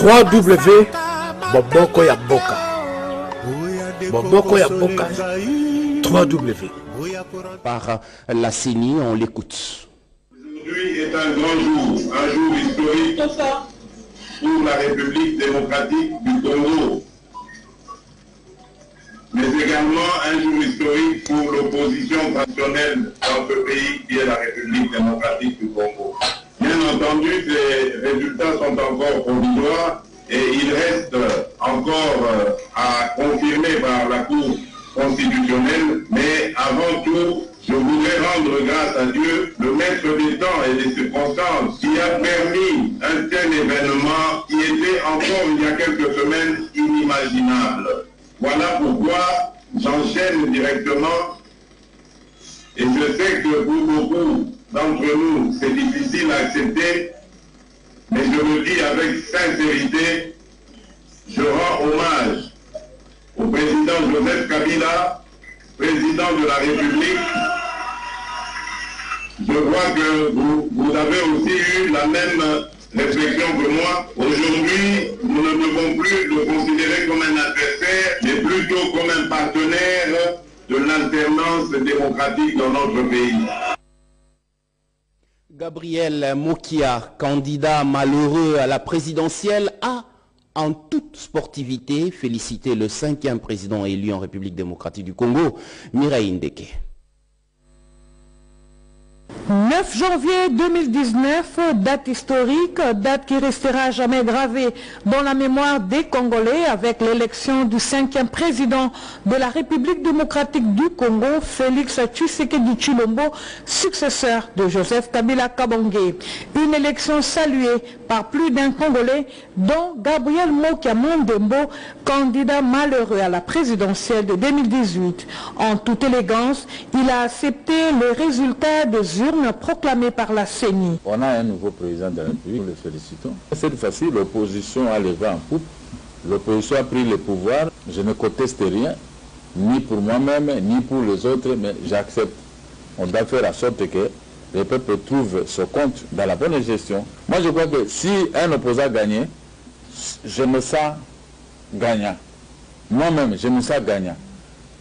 3W Boboko ya Boka. Boboko ya Boka. 3W. Par la CENI, on l'écoute. Aujourd'hui est un grand jour, un jour historique pour la République démocratique du Congo, mais également un jour historique pour l'opposition traditionnelle dans ce pays qui est la République démocratique du Congo. Bien entendu, ces résultats sont encore provisoires et il reste encore à confirmer par la Cour constitutionnelle, mais avant tout, je voudrais rendre grâce à Dieu, le maître des temps et des circonstances, qui a permis un tel événement qui était encore il y a quelques semaines inimaginable. Voilà pourquoi j'enchaîne directement, et je sais que pour beaucoup d'entre nous, c'est difficile à accepter, mais je le dis avec sincérité, je rends hommage au président Joseph Kabila, président de la République. Je vois que vous avez aussi eu la même réflexion que moi. Aujourd'hui, nous ne devons plus le considérer comme un adversaire, mais plutôt comme un partenaire de l'alternance démocratique dans notre pays. Gabriel Mokia, candidat malheureux à la présidentielle, a, en toute sportivité, félicité le 5e président élu en République démocratique du Congo, Mireille Ndeke. 9 janvier 2019, date historique, date qui restera jamais gravée dans la mémoire des Congolais avec l'élection du 5e président de la République démocratique du Congo, Félix Tshisekedi Tshilombo, successeur de Joseph Kabila Kabange. Une élection saluée par plus d'un Congolais, dont Gabriel Mokia Mondembo, candidat malheureux à la présidentielle de 2018. En toute élégance, il a accepté les résultats des urnes proclamé par la CENI. On a un nouveau président de la République, nous le félicitons. Cette fois-ci, l'opposition a levé en poupe. L'opposition a pris le pouvoir. Je ne conteste rien, ni pour moi-même, ni pour les autres, mais j'accepte. On doit faire en sorte que le peuple trouve son compte dans la bonne gestion. Moi, je crois que si un opposant a gagné, je me sens gagnant. Moi-même, je me sens gagnant.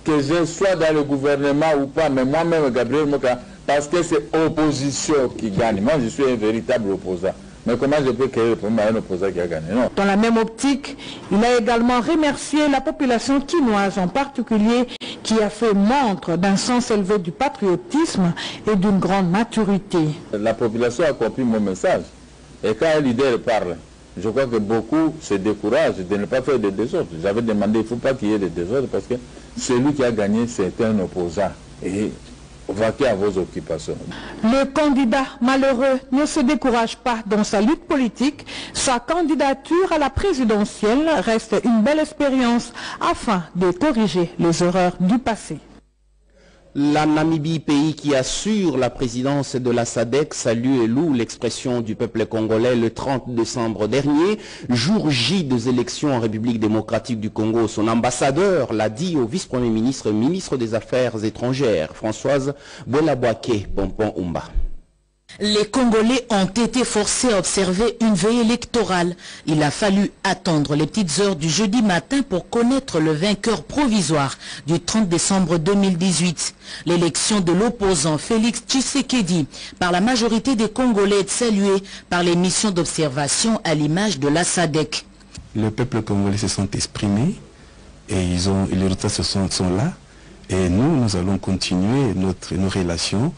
Que je sois dans le gouvernement ou pas, mais moi-même, Gabriel Moka, parce que c'est l'opposition qui gagne. Moi, je suis un véritable opposant. Mais comment je peux créer le problème à un opposant qui a gagné? Non. Dans la même optique, il a également remercié la population quinoise en particulier qui a fait montre d'un sens élevé du patriotisme et d'une grande maturité. La population a compris mon message. Et quand un leader parle, je crois que beaucoup se découragent de ne pas faire de désordre. J'avais demandé, il ne faut pas qu'il y ait de désordre parce que celui qui a gagné, c'est un opposant. Et vaquer à vos occupations. Le candidat malheureux ne se décourage pas dans sa lutte politique. Sa candidature à la présidentielle reste une belle expérience afin de corriger les erreurs du passé. La Namibie, pays qui assure la présidence de la SADC, salue et loue l'expression du peuple congolais le 30 décembre dernier, jour J des élections en République démocratique du Congo. Son ambassadeur l'a dit au vice-premier ministre, ministre des Affaires étrangères, Françoise Bolabouaké Pompon Oumba. Les Congolais ont été forcés à observer une veille électorale. Il a fallu attendre les petites heures du jeudi matin pour connaître le vainqueur provisoire du 30 décembre 2018. L'élection de l'opposant Félix Tshisekedi par la majorité des Congolais est saluée par les missions d'observation à l'image de la SADC. Le peuple congolais se sont exprimés et les résultats sont là. Et nous allons continuer nos relations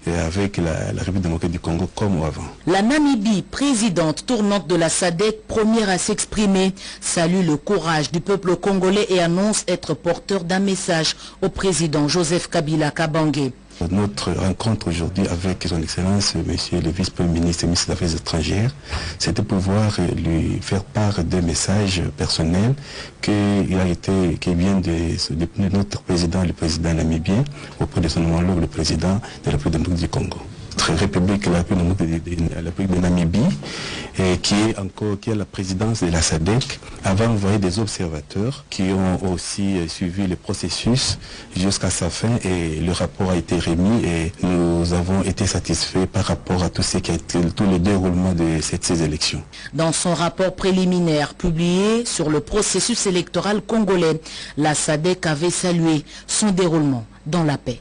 avec la République démocratique du Congo comme avant. La Namibie, présidente tournante de la SADC, première à s'exprimer, salue le courage du peuple congolais et annonce être porteur d'un message au président Joseph Kabila Kabange. Notre rencontre aujourd'hui avec son Excellence, Monsieur le Vice-Premier ministre et ministre des Affaires étrangères, c'est de pouvoir lui faire part de messages personnels qui vient de notre président, le président namibien, auprès de son homologue, le président de la République démocratique du Congo. République, la République de Namibie, qui est la présidence de la SADC, avait envoyé des observateurs qui ont aussi suivi le processus jusqu'à sa fin et le rapport a été remis et nous avons été satisfaits par rapport à tout ce qui a été tout le déroulement de ces élections. Dans son rapport préliminaire publié sur le processus électoral congolais, la SADC avait salué son déroulement dans la paix.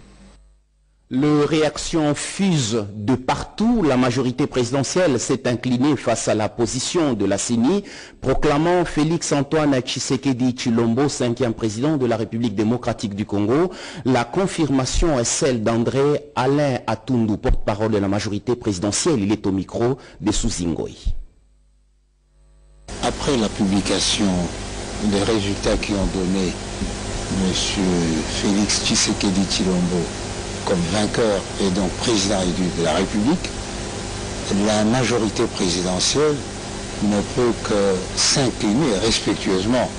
Les réactions fusent de partout. La majorité présidentielle s'est inclinée face à la position de la CENI, proclamant Félix-Antoine Tshisekedi Tshilombo, 5e président de la République démocratique du Congo. La confirmation est celle d'André Alain Atundu, porte-parole de la majorité présidentielle. Il est au micro de Souzingoy. Après la publication des résultats qui ont donné M. Félix Tshisekedi Tshilombo comme vainqueur et donc président élu de la République, la majorité présidentielle ne peut que s'incliner respectueusement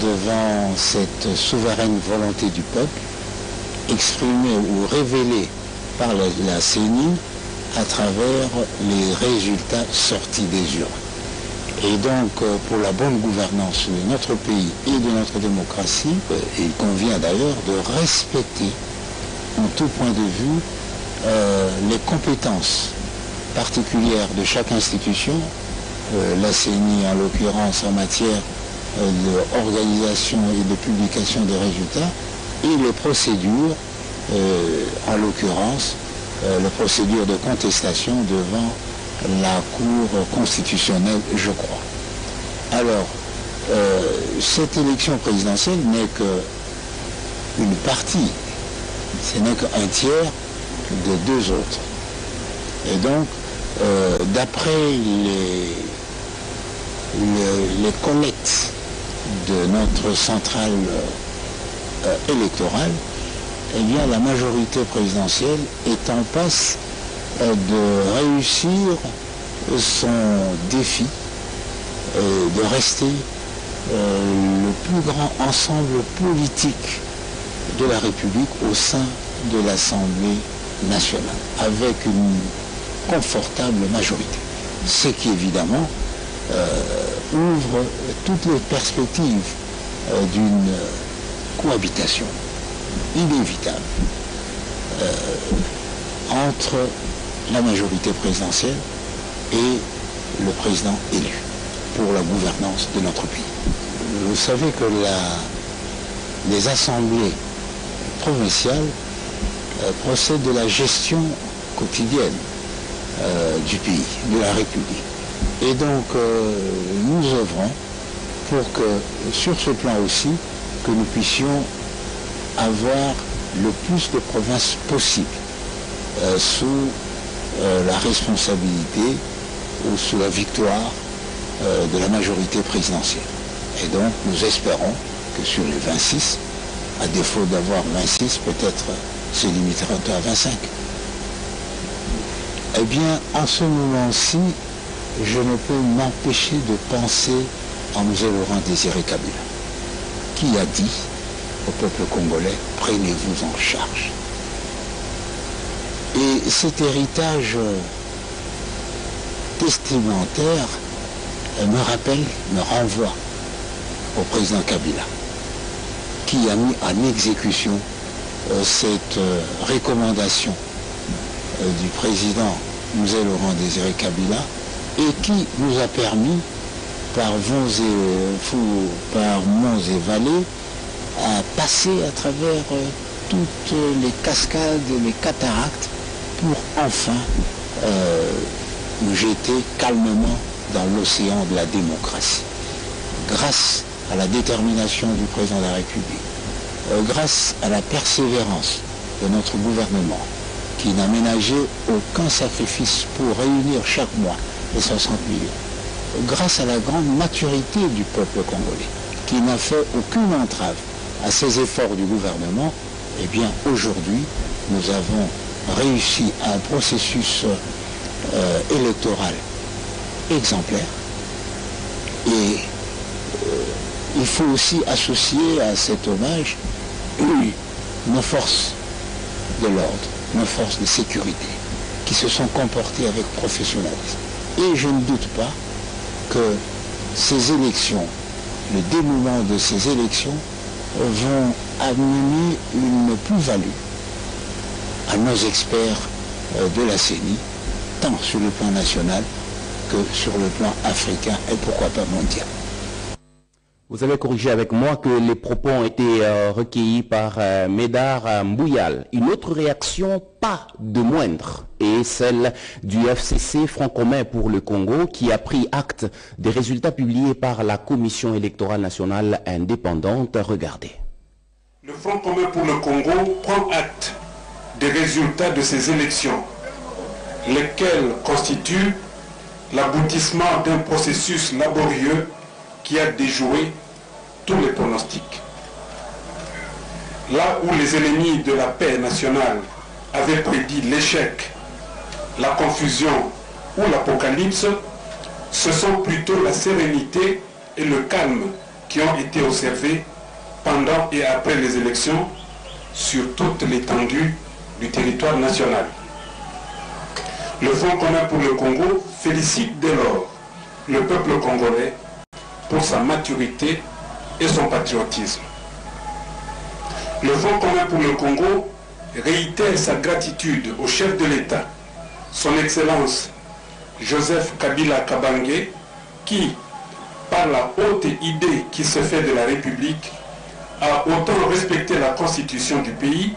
devant cette souveraine volonté du peuple, exprimée ou révélée par la CENI à travers les résultats sortis des urnes. Et donc, pour la bonne gouvernance de notre pays et de notre démocratie, il convient d'ailleurs de respecter en tout point de vue les compétences particulières de chaque institution, la CENI en l'occurrence en matière d'organisation et de publication des résultats, et les procédures, en l'occurrence la procédure de contestation devant la Cour constitutionnelle, je crois. Alors, cette élection présidentielle n'est qu'une partie, ce n'est qu'un tiers de deux autres. Et donc, d'après les collectes de notre centrale électorale, eh bien, la majorité présidentielle est en passe de réussir son défi, de rester le plus grand ensemble politique de la République au sein de l'Assemblée nationale, avec une confortable majorité. Ce qui évidemment ouvre toutes les perspectives d'une cohabitation inévitable entre la majorité présidentielle et le président élu pour la gouvernance de notre pays. Vous savez que les assemblées provinciales procèdent de la gestion quotidienne du pays, de la République. Et donc nous œuvrons pour que, sur ce plan aussi, que nous puissions avoir le plus de provinces possible sous la responsabilité ou sous la victoire de la majorité présidentielle. Et donc nous espérons que sur les 26, à défaut d'avoir 26, peut-être se limitera à 25. Eh bien, en ce moment-ci, je ne peux m'empêcher de penser à M. Laurent Désiré Kabila, qui a dit au peuple congolais, prenez-vous en charge. Et cet héritage testamentaire me renvoie au président Kabila, qui a mis en exécution cette recommandation du président M. Laurent Désiré Kabila et qui nous a permis, par monts et vallées, à passer à travers toutes les cascades et les cataractes pour enfin nous jeter calmement dans l'océan de la démocratie. Grâce à la détermination du président de la République, grâce à la persévérance de notre gouvernement, qui n'a ménagé aucun sacrifice pour réunir chaque mois les 60 millions, grâce à la grande maturité du peuple congolais, qui n'a fait aucune entrave à ces efforts du gouvernement, eh bien aujourd'hui, nous avons réussi un processus électoral exemplaire. Et il faut aussi associer à cet hommage nos forces de l'ordre, nos forces de sécurité, qui se sont comportés avec professionnalisme. Et je ne doute pas que ces élections, le dénouement de ces élections vont amener une plus-value à nos experts de la CENI, tant sur le plan national que sur le plan africain et pourquoi pas mondial. Vous avez corrigé avec moi que les propos ont été recueillis par Médard Mbouyal. Une autre réaction, pas de moindre, est celle du FCC Front commun pour le Congo qui a pris acte des résultats publiés par la Commission électorale nationale indépendante. Regardez. Le Front commun pour le Congo prend acte des résultats de ces élections, lesquels constituent l'aboutissement d'un processus laborieux qui a déjoué tous les pronostics. Là où les ennemis de la paix nationale avaient prédit l'échec, la confusion ou l'apocalypse, ce sont plutôt la sérénité et le calme qui ont été observés pendant et après les élections sur toute l'étendue du territoire national. Le Front commun pour le Congo félicite dès lors le peuple congolais pour sa maturité et son patriotisme. Le Front commun pour le Congo réitère sa gratitude au chef de l'État, son Excellence Joseph Kabila Kabange, qui, par la haute idée qui se fait de la République, a autant respecté la constitution du pays,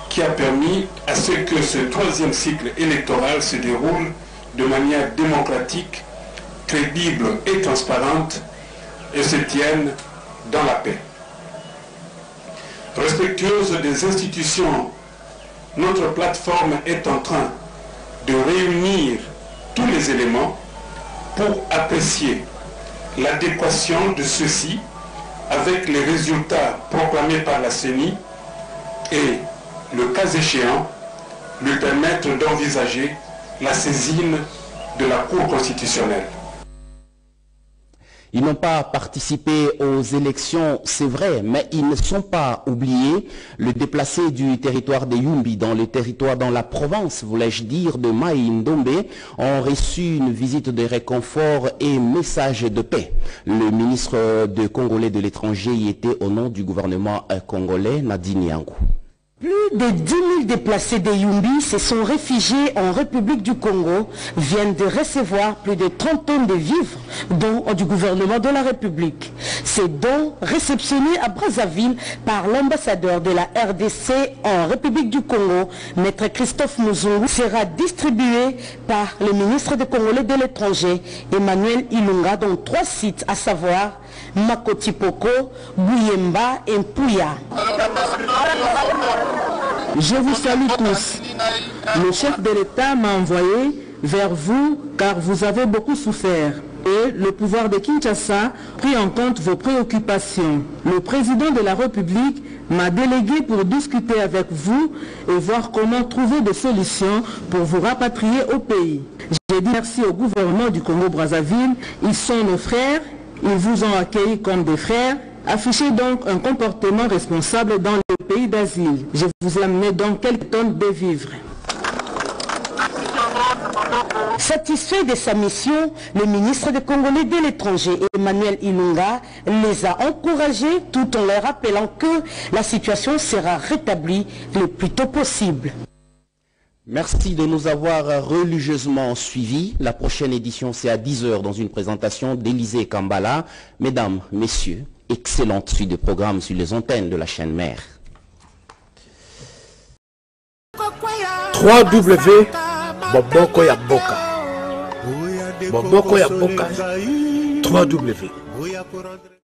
qui a permis à ce que ce troisième cycle électoral se déroule de manière démocratique, crédible et transparente, et se tienne dans la paix. Respectueuse des institutions, notre plateforme est en train de réunir tous les éléments pour apprécier l'adéquation de ceux-ci avec les résultats proclamés par la CENI et, le cas échéant, lui permettre d'envisager la saisine de la Cour constitutionnelle. Ils n'ont pas participé aux élections, c'est vrai, mais ils ne sont pas oubliés. Le déplacé du territoire de Yumbi, dans la province, voulais-je dire, de Maï-Ndombe, ont reçu une visite de réconfort et message de paix. Le ministre congolais de l'étranger y était au nom du gouvernement congolais, Nadine Yangou. Plus de 10 000 déplacés de Yumbi se sont réfugiés en République du Congo, viennent de recevoir plus de 30 tonnes de vivres, dont du gouvernement de la République. Ces dons, réceptionnés à Brazzaville par l'ambassadeur de la RDC en République du Congo, Maître Christophe Muzungu, sera distribué par le ministre des Congolais de l'étranger, Emmanuel Ilunga, dans 3 sites, à savoir Makotipoko, Bouyemba et Mpouya. Je vous salue tous. Le chef de l'État m'a envoyé vers vous car vous avez beaucoup souffert. Et le pouvoir de Kinshasa a pris en compte vos préoccupations. Le président de la République m'a délégué pour discuter avec vous et voir comment trouver des solutions pour vous rapatrier au pays. J'ai dit merci au gouvernement du Congo-Brazzaville. Ils sont nos frères. Ils vous ont accueillis comme des frères. Affichez donc un comportement responsable dans le pays d'asile. Je vous ai amené donc quelques tonnes de vivres. Satisfait de sa mission, le ministre des Congolais de l'étranger, Emmanuel Ilunga, les a encouragés tout en leur rappelant que la situation sera rétablie le plus tôt possible. Merci de nous avoir religieusement suivis. La prochaine édition, c'est à 10 h dans une présentation d'Élisée Kambala. Mesdames, Messieurs, excellente suite de programmes sur les antennes de la chaîne mère. Boboko ya Boka. Boboko ya Boka. 3W.